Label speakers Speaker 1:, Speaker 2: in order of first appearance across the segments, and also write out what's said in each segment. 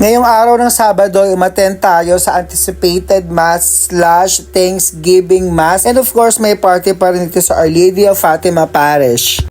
Speaker 1: Ngayong araw ng Sabado, umattend tayo sa anticipated Mass / Thanksgiving Mass. And of course, may party pa rin ito sa Our Lady of Fatima Parish.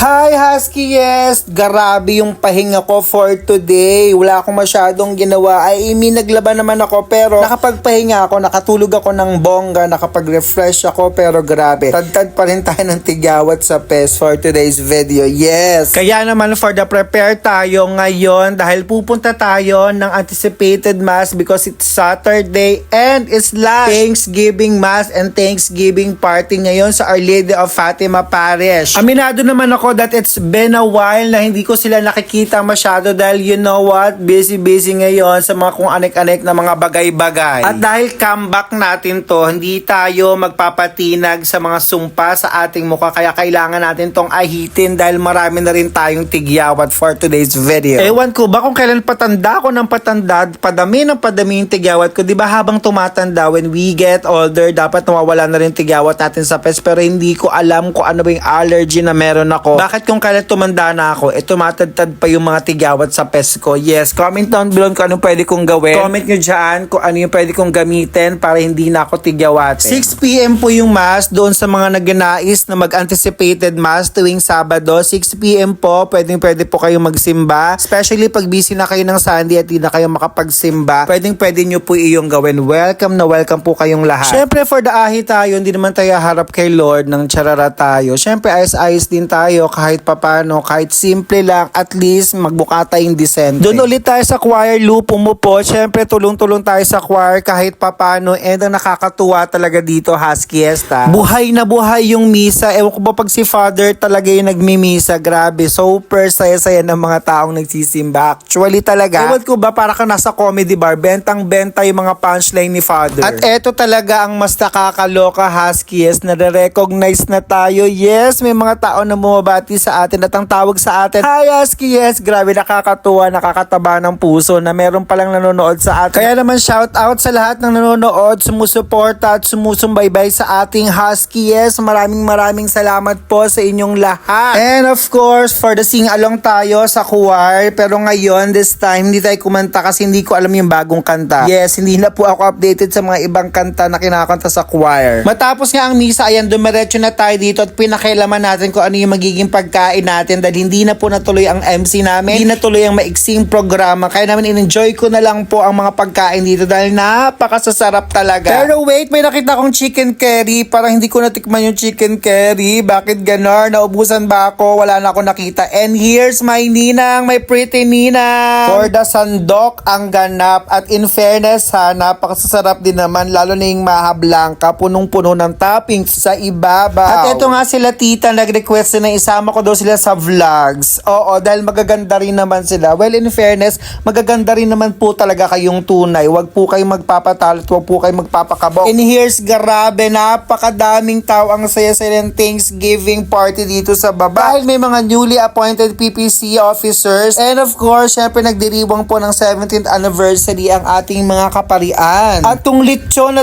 Speaker 1: Hi Husky, yes! Grabe yung pahinga ko for today. Wala akong masyadong ginawa. Naglaban naman ako pero nakapagpahinga ako, nakatulog ako ng bongga, nakapag-refresh ako pero grabe. Tad pa rin tayo ng tigawat sa PES for today's video. Yes! Kaya naman for the prepare tayo ngayon dahil pupunta tayo ng anticipated Mass because it's Saturday and it's last Thanksgiving Mass and Thanksgiving party ngayon sa Our Lady of Fatima Parish. Aminado naman ako that it's been a while na hindi ko sila nakikita masyado dahil you know what, busy ngayon sa mga kung anek-anek na mga bagay-bagay. At dahil comeback natin to, hindi tayo magpapatinag sa mga sumpa sa ating mukha kaya kailangan natin tong ahitin dahil marami na rin tayong tigyawat for today's video. Ewan ko ba kung kailan patanda ko ng patanda, padami yung tigyawat ko, di ba habang tumatanda when we get older, dapat nawawala na rin tigyawat natin sa pes pero hindi ko alam kung ano ba yung allergy na meron ako. Bakit kung kailan tumanda na ako, tumatadtad pa yung mga tigawat sa pes ko? Yes, comment down below kung anong pwede kong gawin. Comment nyo dyan kung ano yung pwede kong gamitin para hindi na ako tigawat. 6 PM po yung Mass doon sa mga nagnanais na mag-anticipated Mass tuwing Sabado. 6 PM po, pwede po kayong magsimba. Especially pag busy na kayo ng Sunday at di na kayo makapagsimba, pwede nyo po iyong gawin. Welcome na welcome po kayong lahat. Syempre for the ahi tayo, hindi naman tayo harap kay Lord ng charara tayo. Syempre ayos-ayos din tayo kahit papano, kahit simple lang, at least magbuka tayong decente. Doon ulit tayo sa choir loop, umupo. Syempre tulong-tulong tayo sa choir kahit papano, and ang nakakatuwa talaga dito, Huskyesta. Buhay na buhay yung misa. Ewan ko ba pag si Father talaga yung nagmimisa, grabe. Super saya-saya ng mga taong nagsisimba. Actually talaga, ewan ko ba para ka nasa comedy bar, bentang-benta yung mga punchline ni Father. At eto talaga ang mas nakakaloka, Huskies, nare-recognize na tayo. Yes, may mga tao na bumabati sa atin at ang tawag sa atin, hi Husky, yes, grabe, nakakatuwa, nakakataba ng puso na meron palang nanonood sa atin. Kaya naman shout out sa lahat ng nanonood, sumusuporta at sumusubaybay sa ating Husky, yes, maraming salamat po sa inyong lahat. And of course, for the sing along tayo sa choir, pero ngayon, this time, hindi tayo kumanta kasi hindi ko alam yung bagong kanta. Yes, hindi na po ako updated sa mga ibang kanta na kinakanta sa choir. Matapos nga ang misa, ayan, dumiretso na tayo dito at pinakailaman natin kung ano yung magiging pagkain natin dahil hindi na po natuloy ang MC namin, hindi natuloy ang maiksing programa, kaya naman in-enjoy ko na lang po ang mga pagkain dito dahil napakasasarap talaga. Pero wait, may nakita kong chicken curry, parang hindi ko natikman yung chicken curry. Bakit ganon? Naubusan ba ako? Wala na ako nakita. And here's my ninang, my pretty ninang. For the sandok ang ganap, at in fairness ha, napakasasarap din naman, lalo na yung maha blanca, punong-puno ng toppings sa ibabaw. At ito nga sila tita, nag-request na isama ko daw sila sa vlogs. Oo, dahil magaganda rin naman sila. Well, in fairness, magaganda rin naman po talaga kayong tunay. Huwag po kayong magpapatalot, huwag po kayong magpapakabok. And here's, grabe, napakadaming tao ang saya-saya ng Thanksgiving party dito sa baba. Dahil may mga newly appointed PPC officers. And of course, syempre nagdiriwang po ng 17th anniversary ang ating mga kaparian. At tong lechon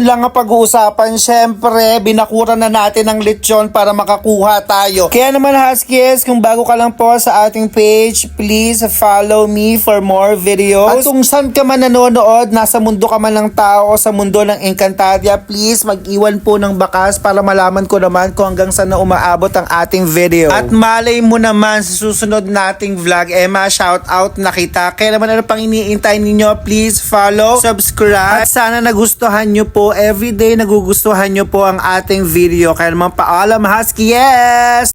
Speaker 1: lang ang pag-uusapan, syempre, binakuran na natin ang lechon para makakuha tayo. Kaya naman Huskies, kung bago ka lang po sa ating page, please follow me for more videos. At kung saan ka man nanonood, nasa mundo ka man ng tao o sa mundo ng Encantadia, please mag-iwan po ng bakas para malaman ko naman kung hanggang saan na umaabot ang ating video. At malay mo naman sa susunod nating vlog, shout out na kita. Kaya naman ano pang iniintay ninyo, please follow, subscribe, at sana nagustuhan nyo po, everyday nagugustuhan nyo po ang ating video. Kaya naman paalam Husky, yes!